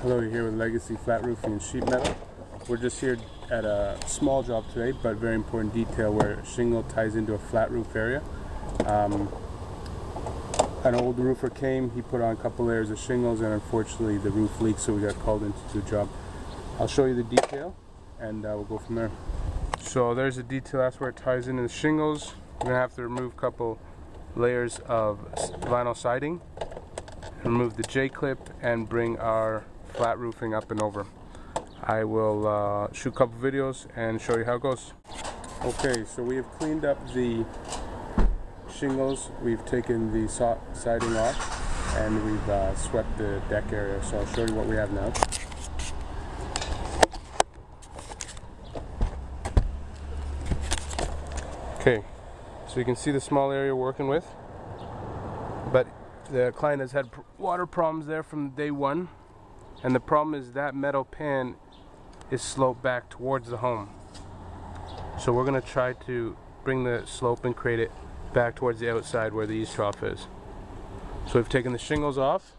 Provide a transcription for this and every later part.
Hello, you're here with Legacy Flat Roofing and Sheet Metal. We're just here at a small job today, but very important detail where shingle ties into a flat roof area. An old roofer came, he put on a couple layers of shingles, and unfortunately the roof leaked, so we got called into the job. I'll show you the detail and we'll go from there. So there's the detail, that's where it ties into the shingles. We're going to have to remove a couple layers of vinyl siding, remove the J-clip, and bring our flat roofing up and over. I will shoot a couple videos and show you how it goes. Okay, so we have cleaned up the shingles, we've taken the siding off, and we've swept the deck area. So I'll show you what we have now. Okay, so you can see the small area we're working with, but the client has had water problems there from day one, and the problem is that metal pan is sloped back towards the home. So we're going to try to bring the slope and create it back towards the outside where the east trough is. So we've taken the shingles off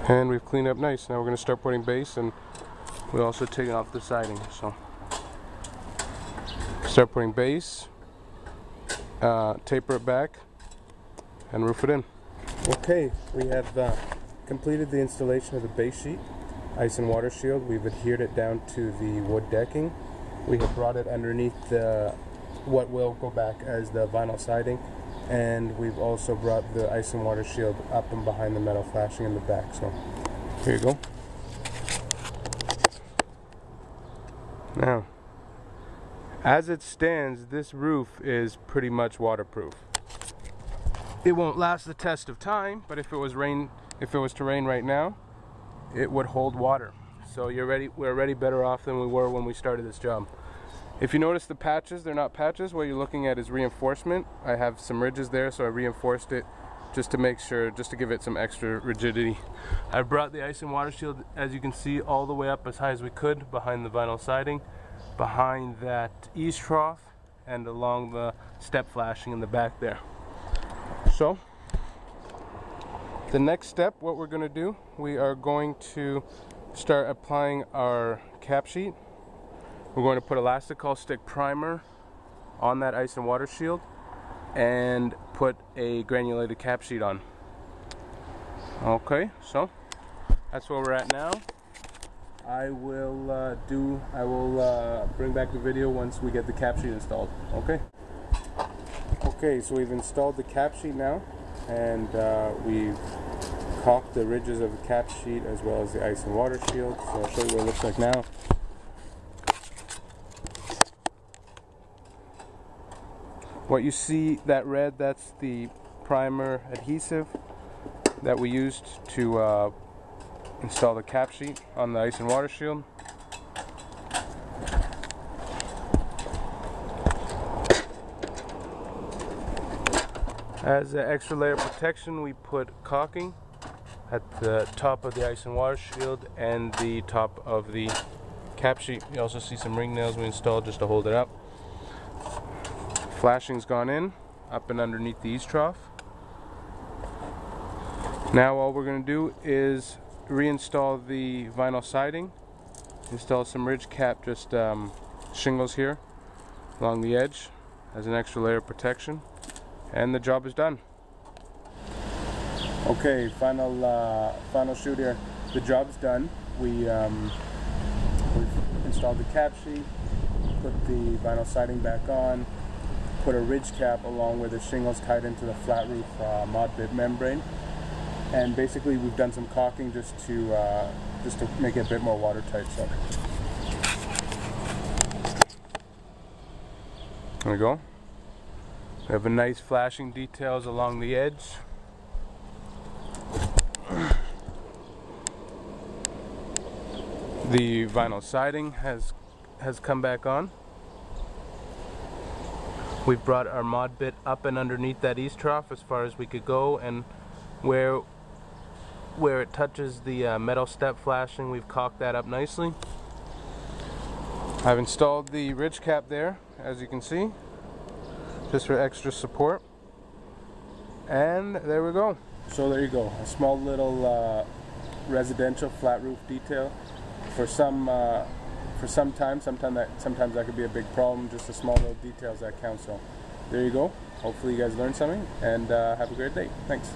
and we've cleaned up nice. Now we're going to start putting base, and we're also taking off the siding. So start putting base, taper it back, and roof it in. Okay, we have completed the installation of the base sheet, ice and water shield. We've adhered it down to the wood decking. We have brought it underneath what will go back as the vinyl siding, and we've also brought the ice and water shield up and behind the metal flashing in the back. So here you go. Now, as it stands, this roof is pretty much waterproof. It won't last the test of time, but if it was to rain right now, it would hold water. So we're already better off than we were when we started this job. If you notice the patches, they're not patches. What you're looking at is reinforcement. I have some ridges there, so I reinforced it just to make sure, just to give it some extra rigidity. I brought the ice and water shield, as you can see, all the way up as high as we could behind the vinyl siding, behind that east trough, and along the step flashing in the back there. So the next step, what we're going to do, we are going to start applying our cap sheet. We're going to put elastic stick primer on that ice and water shield and put a granulated cap sheet on. Okay, so that's where we're at now. I will bring back the video once we get the cap sheet installed. Okay, so we've installed the cap sheet now, and we've caulked the ridges of the cap sheet as well as the ice and water shield. So I'll show you what it looks like now. What you see, that red, that's the primer adhesive that we used to install the cap sheet on the ice and water shield. As an extra layer of protection, we put caulking at the top of the ice and water shield and the top of the cap sheet. You also see some ring nails we installed just to hold it up. Flashing's gone in, up and underneath the east trough. Now all we're going to do is reinstall the vinyl siding, install some ridge cap, just shingles here along the edge as an extra layer of protection, and the job is done. Okay, final shoot here. The job's done. We've installed the cap sheet, put the vinyl siding back on, put a ridge cap along with the shingles tied into the flat roof mod bit membrane, and basically we've done some caulking just to make it a bit more watertight. So there we go. We have a nice flashing details along the edge. The vinyl siding has come back on. We've brought our mod bit up and underneath that east trough as far as we could go, and where it touches the metal step flashing, we've caulked that up nicely. I've installed the ridge cap there, as you can see, just for extra support. And there we go. So there you go, a small little residential flat roof detail. For sometimes that could be a big problem. Just the small little details that count. So there you go. Hopefully you guys learned something, and have a great day. Thanks.